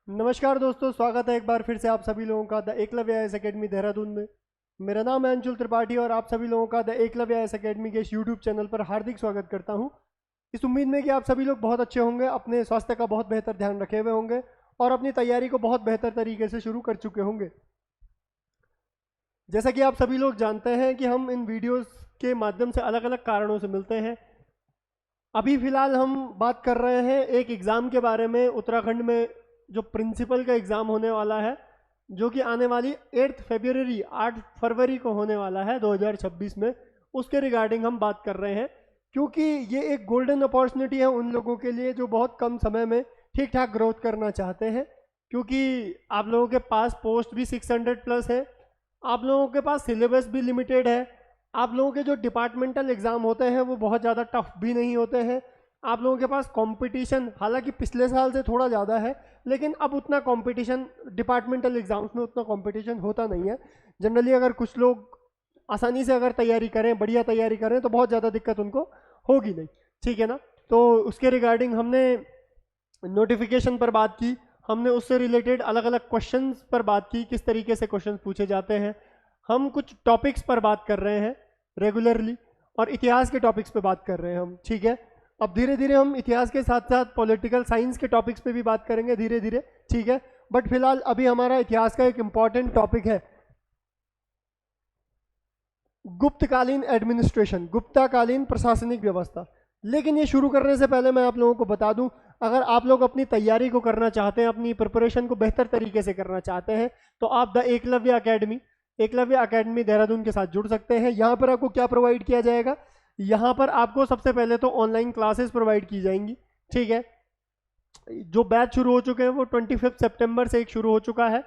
नमस्कार दोस्तों, स्वागत है एक बार फिर से आप सभी लोगों का the Eklavya IAS academy Dehradun में। मेरा नाम है अंशुल त्रिपाठी और आप सभी लोगों का द एकलव्य आईएएस एकेडमी के इस यूट्यूब चैनल पर हार्दिक स्वागत करता हूं। इस उम्मीद में कि आप सभी लोग बहुत अच्छे होंगे, अपने स्वास्थ्य का बहुत बेहतर ध्यान रखे हुए होंगे और अपनी तैयारी को बहुत बेहतर तरीके से शुरू कर चुके होंगे। जैसा कि आप सभी लोग जानते हैं कि हम इन वीडियोज़ के माध्यम से अलग अलग कारणों से मिलते हैं। अभी फ़िलहाल हम बात कर रहे हैं एक एग्ज़ाम के बारे में, उत्तराखंड में जो प्रिंसिपल का एग्ज़ाम होने वाला है, जो कि आने वाली 8 फरवरी को होने वाला है 2026 में। उसके रिगार्डिंग हम बात कर रहे हैं, क्योंकि ये एक गोल्डन अपॉर्चुनिटी है उन लोगों के लिए जो बहुत कम समय में ठीक ठाक ग्रोथ करना चाहते हैं। क्योंकि आप लोगों के पास पोस्ट भी 600 प्लस है, आप लोगों के पास सिलेबस भी लिमिटेड है, आप लोगों के जो डिपार्टमेंटल एग्ज़ाम होते हैं वो बहुत ज़्यादा टफ भी नहीं होते हैं। आप लोगों के पास कंपटीशन हालांकि पिछले साल से थोड़ा ज़्यादा है, लेकिन अब उतना कंपटीशन डिपार्टमेंटल एग्ज़ाम्स में उतना कंपटीशन होता नहीं है। जनरली अगर कुछ लोग आसानी से अगर तैयारी करें, बढ़िया तैयारी करें, तो बहुत ज़्यादा दिक्कत उनको होगी नहीं, ठीक है ना। तो उसके रिगार्डिंग हमने नोटिफिकेशन पर बात की, हमने उससे रिलेटेड अलग अलग क्वेश्चंस पर बात की, किस तरीके से क्वेश्चंस पूछे जाते हैं। हम कुछ टॉपिक्स पर बात कर रहे हैं रेगुलरली, और इतिहास के टॉपिक्स पे बात कर रहे हैं हम, ठीक है। अब धीरे धीरे हम इतिहास के साथ साथ पॉलिटिकल साइंस के टॉपिक्स पे भी बात करेंगे धीरे धीरे, ठीक है। बट फिलहाल अभी हमारा इतिहास का एक इम्पॉर्टेंट टॉपिक है गुप्तकालीन एडमिनिस्ट्रेशन, गुप्ताकालीन प्रशासनिक व्यवस्था। लेकिन ये शुरू करने से पहले मैं आप लोगों को बता दूं, अगर आप लोग अपनी तैयारी को करना चाहते हैं, अपनी प्रिपरेशन को बेहतर तरीके से करना चाहते हैं, तो आप द एकलव्य अकेडमी देहरादून के साथ जुड़ सकते हैं। यहाँ पर आपको क्या प्रोवाइड किया जाएगा, यहाँ पर आपको सबसे पहले तो ऑनलाइन क्लासेस प्रोवाइड की जाएंगी, ठीक है। जो बैच शुरू हो चुके हैं वो 25 सितंबर से एक शुरू हो चुका है,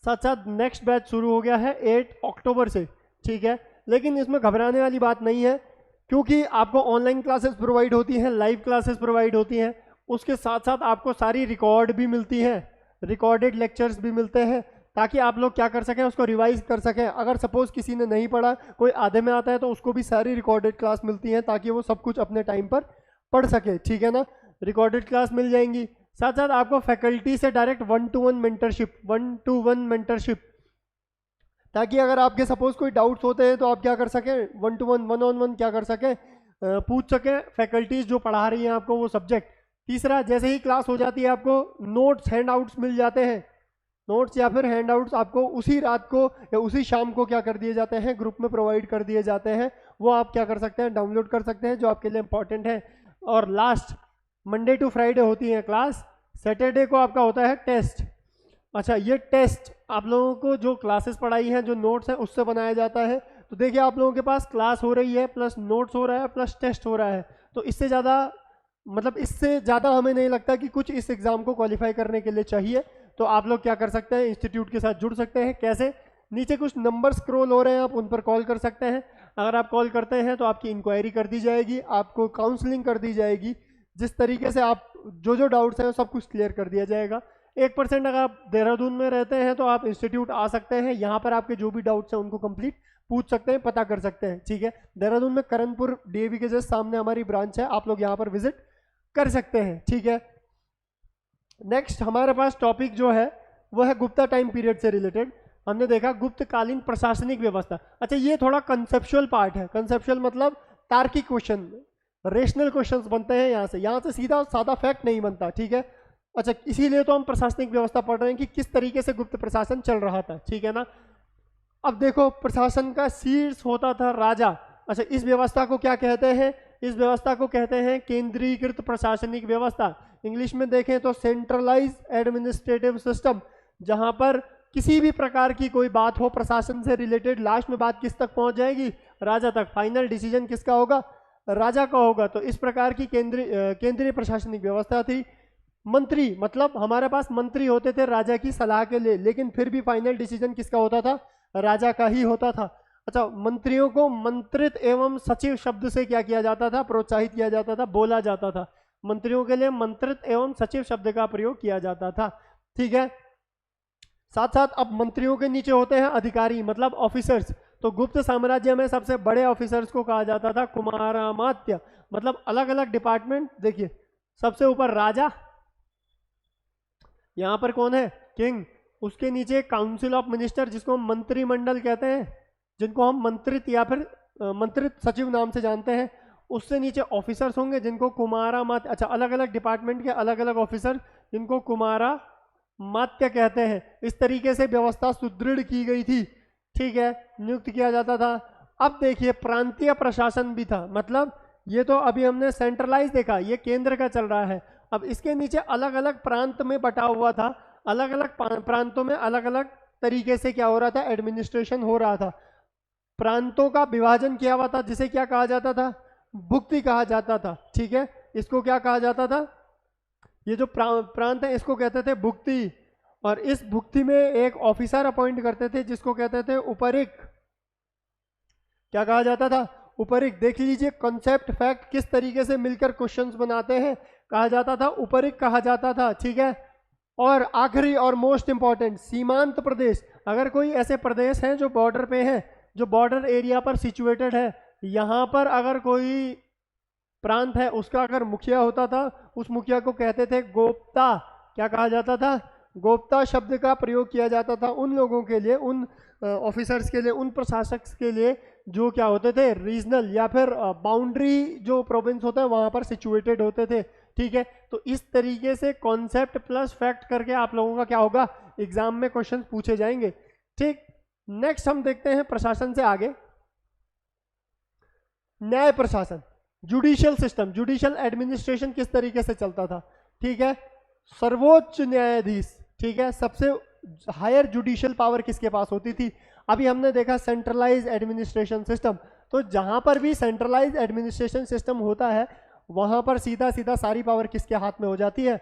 साथ साथ नेक्स्ट बैच शुरू हो गया है 8 अक्टूबर से, ठीक है। लेकिन इसमें घबराने वाली बात नहीं है, क्योंकि आपको ऑनलाइन क्लासेस प्रोवाइड होती हैं, लाइव क्लासेस प्रोवाइड होती हैं, उसके साथ साथ आपको सारी रिकॉर्ड भी मिलती हैं, रिकॉर्डेड लेक्चर्स भी मिलते हैं, ताकि आप लोग क्या कर सकें, उसको रिवाइज कर सकें। अगर सपोज किसी ने नहीं पढ़ा, कोई आधे में आता है, तो उसको भी सारी रिकॉर्डेड क्लास मिलती हैं, ताकि वो सब कुछ अपने टाइम पर पढ़ सके, ठीक है ना। रिकॉर्डेड क्लास मिल जाएंगी, साथ साथ आपको फैकल्टी से डायरेक्ट 1 to 1 मेंटरशिप, ताकि अगर आपके सपोज कोई डाउट्स होते हैं तो आप क्या कर सकें, 1 to 1 1-on-1 क्या कर सकें, पूछ सकें फैकल्टीज जो पढ़ा रही हैं आपको वो सब्जेक्ट। तीसरा, जैसे ही क्लास हो जाती है आपको नोट्स हैंड आउट्स मिल जाते हैं, नोट्स या फिर हैंड आउट्स आपको उसी रात को या उसी शाम को क्या कर दिए जाते हैं, ग्रुप में प्रोवाइड कर दिए जाते हैं। वो आप क्या कर सकते हैं, डाउनलोड कर सकते हैं, जो आपके लिए इंपॉर्टेंट है। और लास्ट, मंडे टू फ्राइडे होती है क्लास, सैटरडे को आपका होता है टेस्ट। अच्छा, ये टेस्ट आप लोगों को जो क्लासेस पढ़ाई हैं, जो नोट्स हैं, उससे बनाया जाता है। तो देखिए, आप लोगों के पास क्लास हो रही है, प्लस नोट्स हो रहा है, प्लस टेस्ट हो रहा है, तो इससे ज़्यादा हमें नहीं लगता कि कुछ इस एग्ज़ाम को क्वालिफाई करने के लिए चाहिए। तो आप लोग क्या कर सकते हैं, इंस्टीट्यूट के साथ जुड़ सकते हैं। कैसे, नीचे कुछ नंबर स्क्रॉल हो रहे हैं, आप उन पर कॉल कर सकते हैं। अगर आप कॉल करते हैं तो आपकी इंक्वायरी कर दी जाएगी, आपको काउंसलिंग कर दी जाएगी, जिस तरीके से आप जो डाउट्स हैं सब कुछ क्लियर कर दिया जाएगा। 1% अगर आप देहरादून में रहते हैं तो आप इंस्टीट्यूट आ सकते हैं, यहाँ पर आपके जो भी डाउट्स हैं उनको कंप्लीट पूछ सकते हैं, पता कर सकते हैं, ठीक है। देहरादून में करणपुर डीएवी के जस्ट सामने हमारी ब्रांच है, आप लोग यहाँ पर विजिट कर सकते हैं, ठीक है। नेक्स्ट हमारे पास टॉपिक जो है वो है गुप्ता टाइम पीरियड से रिलेटेड। हमने देखा गुप्तकालीन प्रशासनिक व्यवस्था। अच्छा, ये थोड़ा कंसेप्चुअल पार्ट है। कंसेप्चुअल मतलब तार्किक क्वेश्चन, रेशनल क्वेश्चंस बनते हैं यहाँ से सीधा सादा फैक्ट नहीं बनता, ठीक है। अच्छा, इसीलिए तो हम प्रशासनिक व्यवस्था पढ़ रहे हैं कि किस तरीके से गुप्त प्रशासन चल रहा था, ठीक है ना। अब देखो, प्रशासन का शीर्ष होता था राजा। अच्छा, इस व्यवस्था को क्या कहते हैं, इस व्यवस्था को कहते हैं केंद्रीकृत प्रशासनिक व्यवस्था। इंग्लिश में देखें तो सेंट्रलाइज एडमिनिस्ट्रेटिव सिस्टम, जहां पर किसी भी प्रकार की कोई बात हो प्रशासन से रिलेटेड, लास्ट में बात किस तक पहुंच जाएगी, राजा तक। फाइनल डिसीजन किसका होगा, राजा का होगा। तो इस प्रकार की केंद्रीय प्रशासनिक व्यवस्था थी। मंत्री मतलब हमारे पास मंत्री होते थे राजा की सलाह के लिए, लेकिन फिर भी फाइनल डिसीजन किसका होता था, राजा का ही होता था। अच्छा, मंत्रियों को मंत्रित एवं सचिव शब्द से क्या किया जाता था, प्रोत्साहित किया जाता था, बोला जाता था। मंत्रियों के लिए मंत्रित एवं सचिव शब्द का प्रयोग किया जाता था, ठीक है। साथ साथ अब मंत्रियों के नीचे होते हैं अधिकारी मतलब ऑफिसर्स। तो गुप्त साम्राज्य में सबसे बड़े ऑफिसर्स को कहा जाता था कुमारामात्य, मतलब अलग अलग डिपार्टमेंट। देखिए, सबसे ऊपर राजा, यहाँ पर कौन है, किंग, उसके नीचे काउंसिल ऑफ मिनिस्टर जिसको हम मंत्रिमंडल कहते हैं, जिनको हम मंत्रित या फिर मंत्रित सचिव नाम से जानते हैं, उससे नीचे ऑफिसर्स होंगे जिनको कुमारा मात्य, अच्छा अलग अलग डिपार्टमेंट के अलग अलग ऑफिसर जिनको कुमारा मात्य कहते हैं। इस तरीके से व्यवस्था सुदृढ़ की गई थी, ठीक है, नियुक्त किया जाता था। अब देखिए प्रांतीय प्रशासन भी था, मतलब ये तो अभी हमने सेंट्रलाइज देखा, ये केंद्र का चल रहा है। अब इसके नीचे अलग अलग प्रांत में बटा हुआ था, अलग अलग प्रांतों में अलग अलग तरीके से क्या हो रहा था, एडमिनिस्ट्रेशन हो रहा था। प्रांतों का विभाजन किया हुआ था जिसे क्या कहा जाता था, भुक्ति कहा जाता था, ठीक है। इसको क्या कहा जाता था, ये जो प्रांत है इसको कहते थे भुक्ति, और इस भुक्ति में एक ऑफिसर अपॉइंट करते थे जिसको कहते थे उपरिक। क्या कहा जाता था, उपरिक। देख लीजिए कॉन्सेप्ट फैक्ट किस तरीके से मिलकर क्वेश्चंस बनाते हैं, कहा जाता था उपरिक कहा जाता था, ठीक है। और आखिरी और मोस्ट इंपॉर्टेंट, सीमांत प्रदेश। अगर कोई ऐसे प्रदेश हैं जो बॉर्डर पे हैं, जो बॉर्डर एरिया पर सिचुएटेड है, यहाँ पर अगर कोई प्रांत है उसका अगर मुखिया होता था, उस मुखिया को कहते थे गोप्ता। क्या कहा जाता था, गोप्ता शब्द का प्रयोग किया जाता था उन लोगों के लिए, उन ऑफिसर्स के लिए, उन प्रशासक के लिए जो क्या होते थे, रीजनल या फिर बाउंड्री जो प्रोविंस होता है वहां पर सिचुएटेड होते थे, ठीक है। तो इस तरीके से कॉन्सेप्ट प्लस फैक्ट करके आप लोगों का क्या होगा, एग्जाम में क्वेश्चन पूछे जाएंगे, ठीक। नेक्स्ट हम देखते हैं प्रशासन से आगे, न्याय प्रशासन, जुडिशियल सिस्टम, जुडिशियल एडमिनिस्ट्रेशन किस तरीके से चलता था, ठीक है। सर्वोच्च न्यायाधीश, ठीक है, सबसे हायर जुडिशियल पावर किसके पास होती थी। अभी हमने देखा सेंट्रलाइज एडमिनिस्ट्रेशन सिस्टम, तो जहां पर भी सेंट्रलाइज एडमिनिस्ट्रेशन सिस्टम होता है वहां पर सीधा सीधा सारी पावर किसके हाथ में हो जाती है,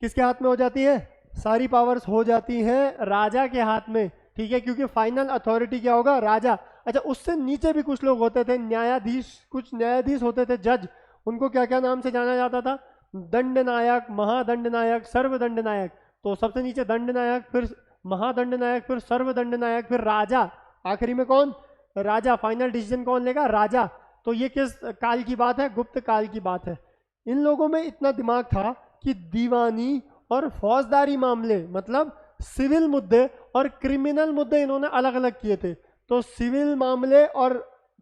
किसके हाथ में हो जाती है, सारी पावर्स हो जाती हैं राजा के हाथ में, ठीक है, क्योंकि फाइनल अथॉरिटी क्या होगा, राजा। अच्छा उससे नीचे भी कुछ लोग होते थे, न्यायाधीश, कुछ न्यायाधीश होते थे, जज, उनको क्या क्या नाम से जाना जाता था, दंड नायक, महादंड नायक, सर्वदंड नायक। तो सबसे नीचे दंड नायक, फिर महादंड नायक, फिर सर्वदंड नायक, फिर राजा, आखिरी में कौन, राजा। फाइनल डिसीजन कौन लेगा, राजा। तो ये किस काल की बात है, गुप्त काल की बात है। इन लोगों में इतना दिमाग था कि दीवानी और फौजदारी मामले, मतलब सिविल मुद्दे और क्रिमिनल मुद्दे इन्होंने अलग अलग किए थे। तो सिविल मामले और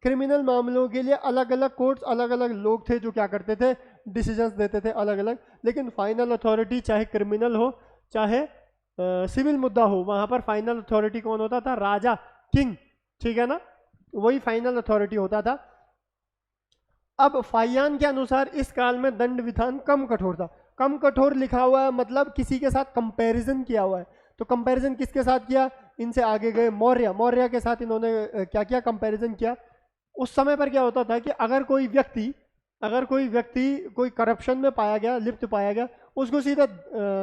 क्रिमिनल मामलों के लिए अलग अलग कोर्ट्स, अलग अलग लोग थे जो क्या करते थे, डिसीजंस देते थे अलग अलग। लेकिन फाइनल अथॉरिटी चाहे क्रिमिनल हो चाहे सिविल मुद्दा हो, वहां पर फाइनल अथॉरिटी कौन होता था, राजा, किंग, ठीक है ना, वही फाइनल अथॉरिटी होता था। अब फाइयान के अनुसार इस काल में दंड विधान कम कठोर था। कम कठोर लिखा हुआ है मतलब किसी के साथ कंपैरिजन किया हुआ है। तो कंपैरिजन किसके साथ किया, इनसे आगे गए मौर्य, मौर्य के साथ इन्होंने क्या किया, कंपैरिजन किया। उस समय पर क्या होता था कि अगर कोई व्यक्ति कोई करप्शन में पाया गया, लिप्त पाया गया, उसको सीधा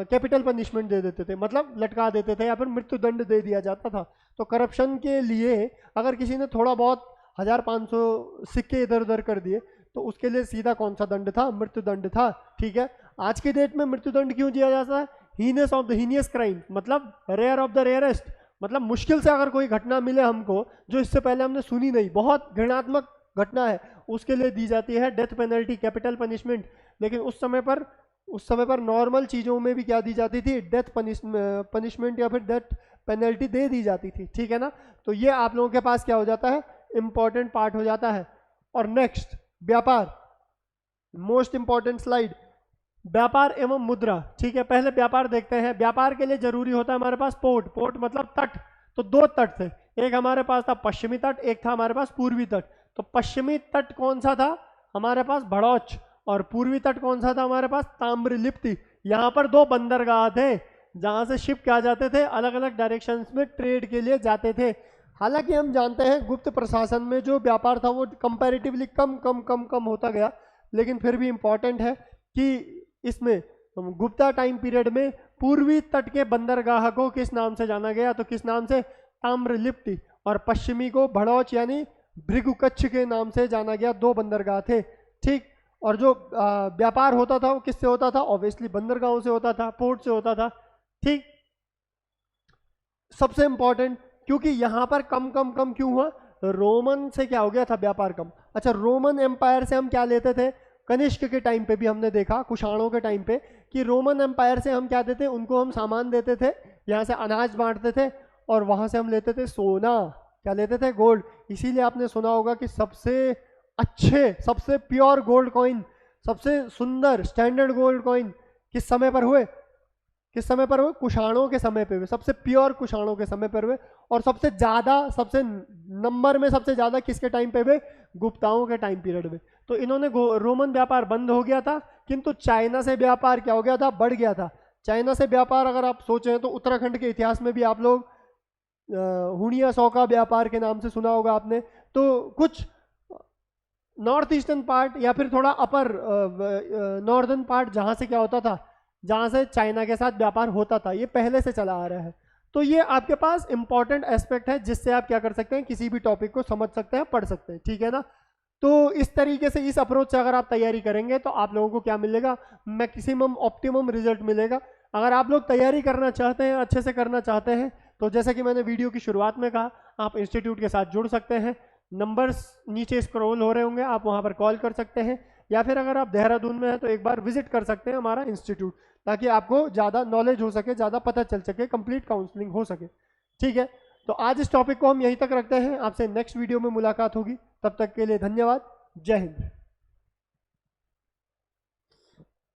कैपिटल पनिशमेंट दे देते थे, मतलब लटका देते थे या फिर मृत्यु दंड दे दिया जाता था। तो करप्शन के लिए अगर किसी ने थोड़ा बहुत 1500 सिक्के इधर उधर कर दिए तो उसके लिए सीधा कौन सा दंड था, मृत्यु दंड था, ठीक है। आज के डेट में मृत्यु दंड क्यों दिया जाता है, हीनेस ऑफ द हीनियस क्राइम, मतलब रेयर ऑफ द रेयरेस्ट, मतलब मुश्किल से अगर कोई घटना मिले हमको जो इससे पहले हमने सुनी नहीं, बहुत घृणात्मक घटना है, उसके लिए दी जाती है डेथ पेनल्टी, कैपिटल पनिशमेंट। लेकिन उस समय पर नॉर्मल चीज़ों में भी क्या दी जाती थी, डेथ पनिशमेंट या फिर डेथ पेनल्टी दे दी जाती थी, ठीक है ना। तो ये आप लोगों के पास क्या हो जाता है, इंपॉर्टेंट पार्ट हो जाता है। और नेक्स्ट व्यापार, मोस्ट इंपॉर्टेंट स्लाइड, व्यापार एवं मुद्रा, ठीक है। पहले व्यापार देखते हैं। व्यापार के लिए जरूरी होता है हमारे पास पोर्ट, पोर्ट मतलब तट। तो दो तट थे, एक हमारे पास था पश्चिमी तट, एक था हमारे पास पूर्वी तट। तो पश्चिमी तट कौन सा था, हमारे पास भड़ौच, और पूर्वी तट कौन सा था हमारे पास, ताम्रलिप्ति। यहाँ पर दो बंदरगाह थे जहाँ से शिप क्या जाते थे, अलग अलग डायरेक्शंस में ट्रेड के लिए जाते थे। हालांकि हम जानते हैं गुप्त प्रशासन में जो व्यापार था वो कंपैरेटिवली कम कम कम कम होता गया, लेकिन फिर भी इंपॉर्टेंट है कि इसमें गुप्ता टाइम पीरियड में पूर्वी तट के बंदरगाह को किस नाम से जाना गया, तो किस नाम से, ताम्रलिप्ति, और पश्चिमी को भड़ौच यानी भृगुकच्छ के नाम से जाना गया। दो बंदरगाह थे, ठीक। और जो व्यापार होता था वो किससे होता था, ऑब्वियसली बंदरगाहों से होता था, पोर्ट से होता था, ठीक। सबसे इंपॉर्टेंट, क्योंकि यहां पर कम कम कम क्यों हुआ, रोमन से क्या हो गया था व्यापार कम। अच्छा रोमन एम्पायर से हम क्या लेते थे, कनिष्क के टाइम पे भी हमने देखा, कुषाणों के टाइम पे, कि रोमन एम्पायर से हम क्या देते, उनको हम सामान देते थे, यहाँ से अनाज बांटते थे और वहाँ से हम लेते थे सोना, क्या लेते थे, गोल्ड। इसीलिए आपने सुना होगा कि सबसे अच्छे, सबसे प्योर गोल्ड कॉइन, सबसे सुंदर स्टैंडर्ड गोल्ड कॉइन किस समय पर हुए, किस समय पर हुए, कुषाणों के समय पे हुए, सबसे प्योर कुषाणों के समय पर हुए। और सबसे ज़्यादा, सबसे नंबर में सबसे ज़्यादा किसके टाइम पे हुए, गुप्ताओं के टाइम पीरियड में। तो इन्होंने रोमन व्यापार बंद हो गया था, किंतु चाइना से व्यापार क्या हो गया था, बढ़ गया था। चाइना से व्यापार अगर आप सोचें तो उत्तराखंड के इतिहास में भी आप लोग हुनिया सौका व्यापार के नाम से सुना होगा आपने। तो कुछ नॉर्थ ईस्टर्न पार्ट या फिर थोड़ा अपर नॉर्दर्न पार्ट जहाँ से क्या होता था, जहाँ से चाइना के साथ व्यापार होता था, ये पहले से चला आ रहा है। तो ये आपके पास इंपॉर्टेंट एस्पेक्ट है जिससे आप क्या कर सकते हैं, किसी भी टॉपिक को समझ सकते हैं, पढ़ सकते हैं, ठीक है ना। तो इस तरीके से, इस अप्रोच से अगर आप तैयारी करेंगे तो आप लोगों को क्या मिलेगा, मैक्सिमम ऑप्टिमम रिजल्ट मिलेगा। अगर आप लोग तैयारी करना चाहते हैं, अच्छे से करना चाहते हैं, तो जैसे कि मैंने वीडियो की शुरुआत में कहा, आप इंस्टीट्यूट के साथ जुड़ सकते हैं। नंबर्स नीचे स्क्रॉल हो रहे होंगे, आप वहाँ पर कॉल कर सकते हैं, या फिर अगर आप देहरादून में हैं तो एक बार विजिट कर सकते हैं हमारा इंस्टीट्यूट, ताकि आपको ज़्यादा नॉलेज हो सके, ज़्यादा पता चल सके, कंप्लीट काउंसलिंग हो सके, ठीक है। तो आज इस टॉपिक को हम यहीं तक रखते हैं, आपसे नेक्स्ट वीडियो में मुलाकात होगी, तब तक के लिए धन्यवाद, जय हिंद।